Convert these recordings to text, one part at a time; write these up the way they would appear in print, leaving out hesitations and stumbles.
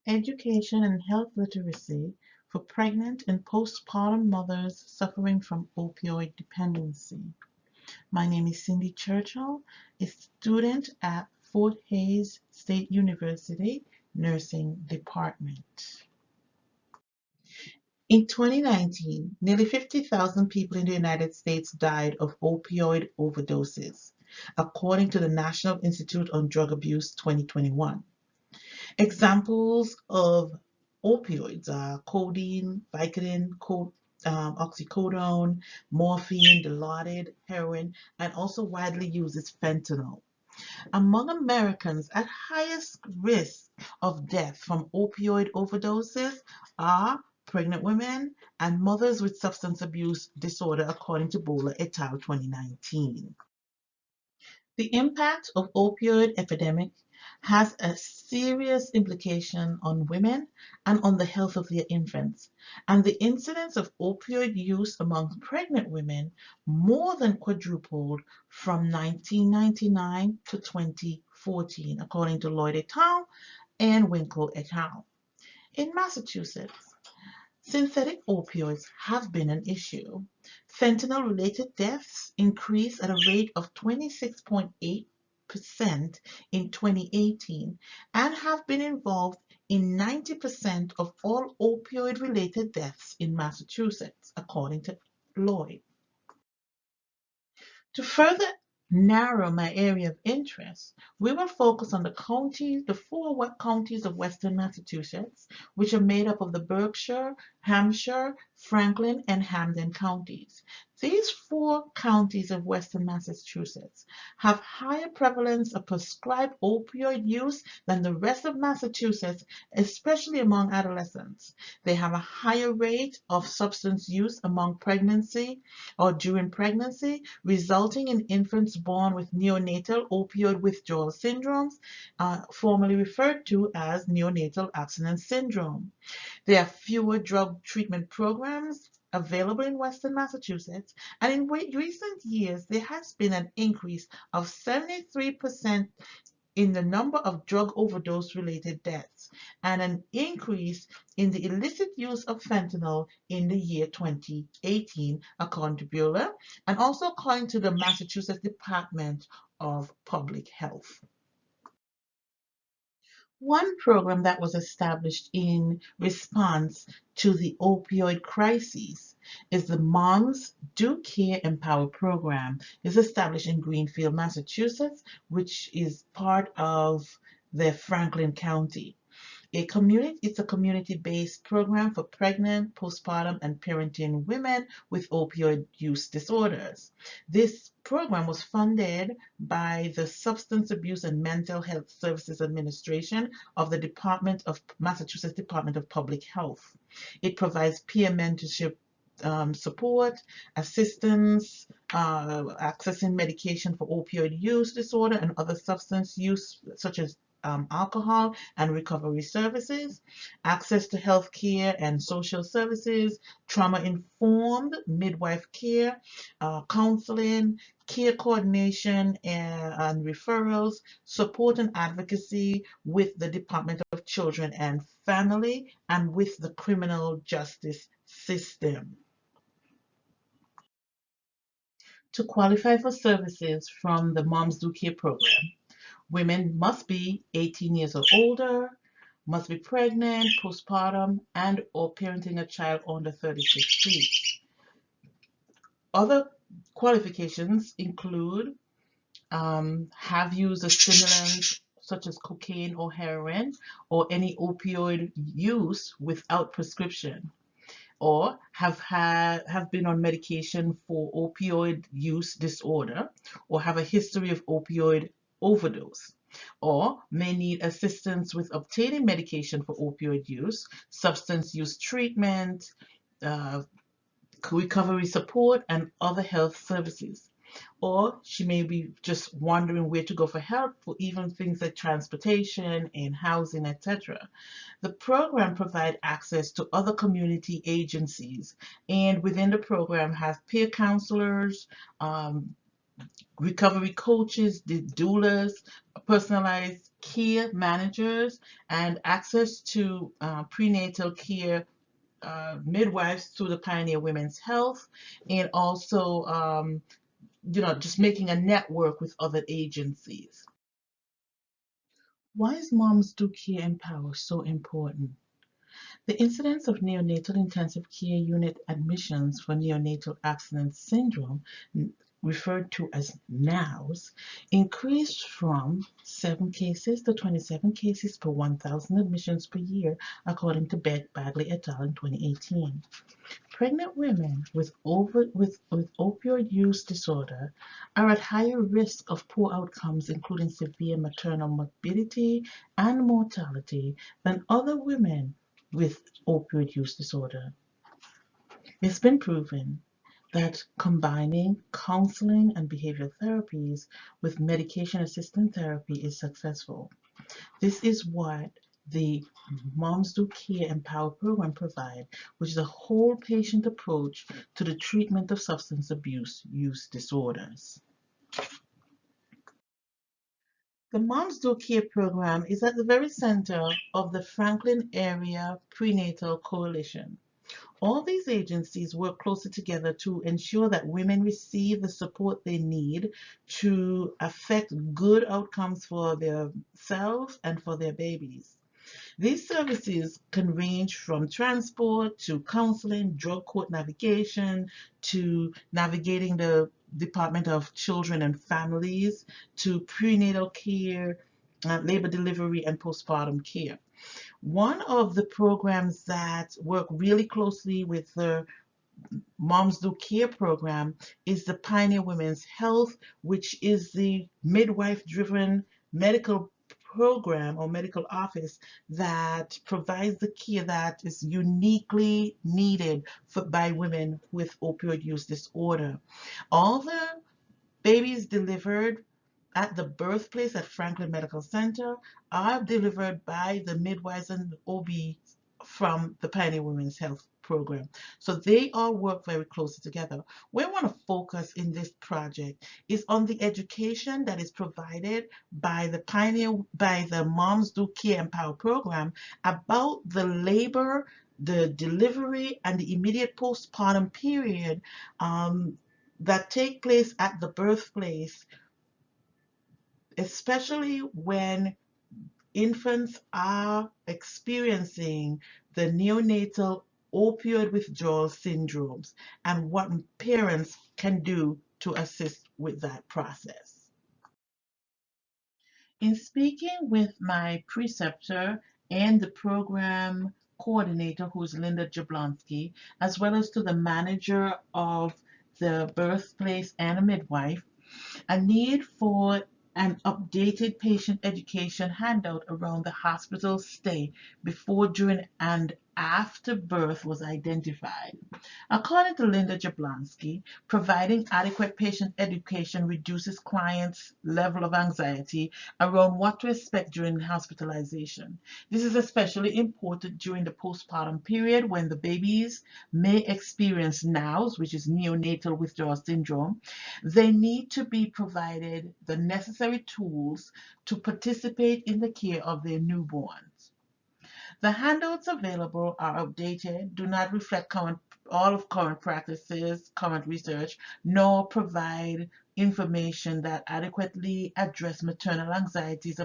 Education and health literacy for pregnant and postpartum mothers suffering from opioid dependency. My name is Cindy Churchill, a student at Fort Hays State University Nursing Department. In 2019, nearly 50,000 people in the United States died of opioid overdoses, according to the National Institute on Drug Abuse 2021. Examples of opioids are codeine, Vicodin, oxycodone, morphine, Dilaudid, heroin, and also widely used is fentanyl. Among Americans at highest risk of death from opioid overdoses are pregnant women and mothers with substance abuse disorder, according to Bowler et al. 2019. The impact of opioid epidemic has a serious implication on women and on the health of their infants, and the incidence of opioid use among pregnant women more than quadrupled from 1999 to 2014, according to Lloyd et al. And Winkle et al. In Massachusetts, synthetic opioids have been an issue. Fentanyl-related deaths increased at a rate of 26.8% in 2018 and have been involved in 90% of all opioid-related deaths in Massachusetts, according to Lloyd. To further narrow my area of interest, we will focus on the four counties of Western Massachusetts, which are made up of the Berkshire, Hampshire, Franklin, and Hampden counties. These four counties of Western Massachusetts have higher prevalence of prescribed opioid use than the rest of Massachusetts, especially among adolescents. They have a higher rate of substance use among pregnancy or during pregnancy, resulting in infants born with neonatal opioid withdrawal syndromes, formerly referred to as neonatal abstinence syndrome. There are fewer drug treatment programs available in Western Massachusetts, and in recent years there has been an increase of 73% in the number of drug overdose related deaths and an increase in the illicit use of fentanyl in the year 2018, according to Bueller, and also according to the Massachusetts Department of Public Health. One program that was established in response to the opioid crisis is the Moms Do Care Empower program. It's established in Greenfield, Massachusetts, which is part of the Franklin County. It's a community-based program for pregnant, postpartum, and parenting women with opioid use disorders. This program was funded by the Substance Abuse and Mental Health Services Administration of the Massachusetts Department of Public Health. It provides peer mentorship support, assistance, accessing medication for opioid use disorder and other substance use, such as alcohol and recovery services, access to health care and social services, trauma-informed midwife care, counseling, care coordination and referrals, support and advocacy with the Department of Children and Family and with the criminal justice system. To qualify for services from the Moms Do Care program, women must be 18 years or older, must be pregnant, postpartum, and or parenting a child under 36 weeks. Other qualifications include have used a stimulant such as cocaine or heroin or any opioid use without prescription, or have been on medication for opioid use disorder, or have a history of opioid overdose, or may need assistance with obtaining medication for opioid use, substance use treatment, uh, recovery support, and other health services. Or she may be just wondering where to go for help for even things like transportation and housing, etc. The program provides access to other community agencies, and within the program have peer counselors, recovery coaches, the doulas, personalized care managers, and access to prenatal care midwives through the Pioneer Women's Health, and also just making a network with other agencies. Why is Moms Do Care Empower so important? The incidence of neonatal intensive care unit admissions for neonatal abstinence syndrome, referred to as NOWS, increased from 7 cases to 27 cases per 1,000 admissions per year, according to Bagley et al. In 2018. Pregnant women with opioid use disorder are at higher risk of poor outcomes, including severe maternal morbidity and mortality, than other women with opioid use disorder. It's been proven that combining counseling and behavioral therapies with medication-assisted therapy is successful. This is what the Moms Do Care Empower program provide, which is a whole patient approach to the treatment of substance abuse use disorders. The Moms Do Care program is at the very center of the Franklin Area Prenatal Coalition. All these agencies work closely together to ensure that women receive the support they need to affect good outcomes for themselves and for their babies. These services can range from transport to counseling, drug court navigation, to navigating the Department of Children and Families, to prenatal care, labor delivery, and postpartum care. One of the programs that work really closely with the Moms Do Care program is the Pioneer Women's Health, which is the midwife-driven medical program or medical office that provides the care that is uniquely needed by women with opioid use disorder. All the babies delivered at the birthplace at Franklin Medical Center are delivered by the midwives and OB from the Pioneer Women's Health program. So they all work very closely together. Where I want to focus in this project is on the education that is provided by the Moms Do Care Empower program about the labor, the delivery, and the immediate postpartum period that take place at the birthplace, especially when infants are experiencing the neonatal opioid withdrawal syndromes, and what parents can do to assist with that process. In speaking with my preceptor and the program coordinator, who's Linda Jablonski, as well as to the manager of the birthplace and a midwife, a need for an updated patient education handout around the hospital stay before, during, and after birth was identified. According to Linda Jablonski, providing adequate patient education reduces clients' level of anxiety around what to expect during hospitalization. This is especially important during the postpartum period when the babies may experience NOWS, which is neonatal withdrawal syndrome. They need to be provided the necessary tools to participate in the care of their newborns. The handouts available are outdated, do not reflect all of current practices, current research, nor provide information that adequately address maternal anxieties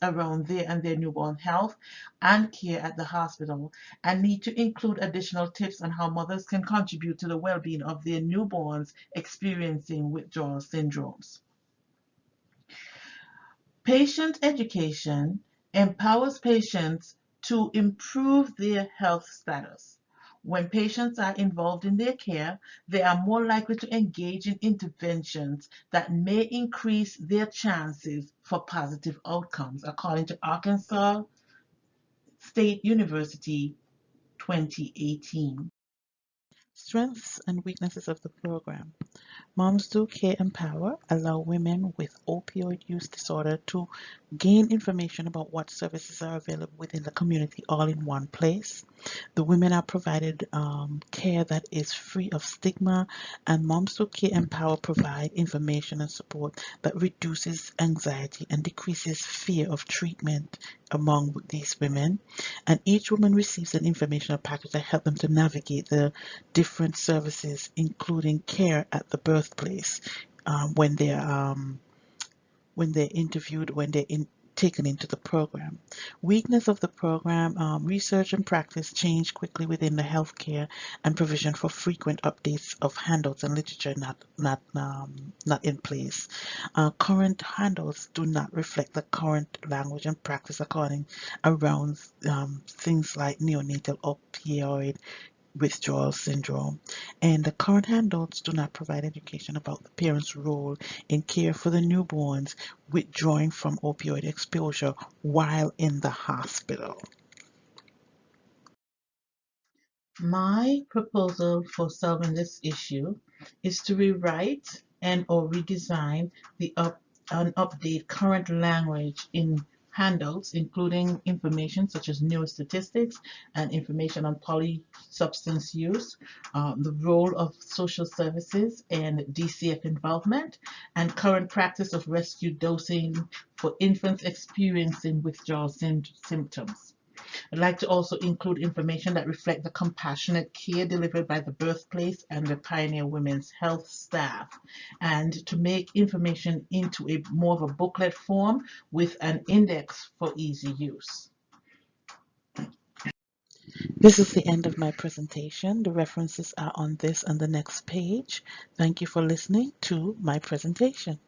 around their newborn health and care at the hospital, and need to include additional tips on how mothers can contribute to the well-being of their newborns experiencing withdrawal syndromes. Patient education empowers patients to improve their health status. When patients are involved in their care, they are more likely to engage in interventions that may increase their chances for positive outcomes, according to Arkansas State University 2018. Strengths and weaknesses of the program. Moms Do Care Empower allow women with opioid use disorder to gain information about what services are available within the community all in one place. The women are provided care that is free of stigma, and Moms Do Care Empower provide information and support that reduces anxiety and decreases fear of treatment among these women. And each woman receives an informational package that helps them to navigate the different services, including care at the birthplace, when they're interviewed, when taken into the program. Weakness of the program, research and practice change quickly within the healthcare and provision for frequent updates of handouts and literature not in place. Current handouts do not reflect the current language and practice according around things like neonatal opioid withdrawal syndrome, and the current handouts do not provide education about the parent's role in care for the newborns withdrawing from opioid exposure while in the hospital. My proposal for solving this issue is to rewrite and or redesign the and update current language in handouts, including information such as neurostatistics and information on polysubstance use, the role of social services and DCF involvement, and current practice of rescue dosing for infants experiencing withdrawal symptoms. I'd like to also include information that reflect the compassionate care delivered by the birthplace and the Pioneer Women's Health staff, and to make information into a more of a booklet form with an index for easy use. This is the end of my presentation. The references are on this and the next page. Thank you for listening to my presentation.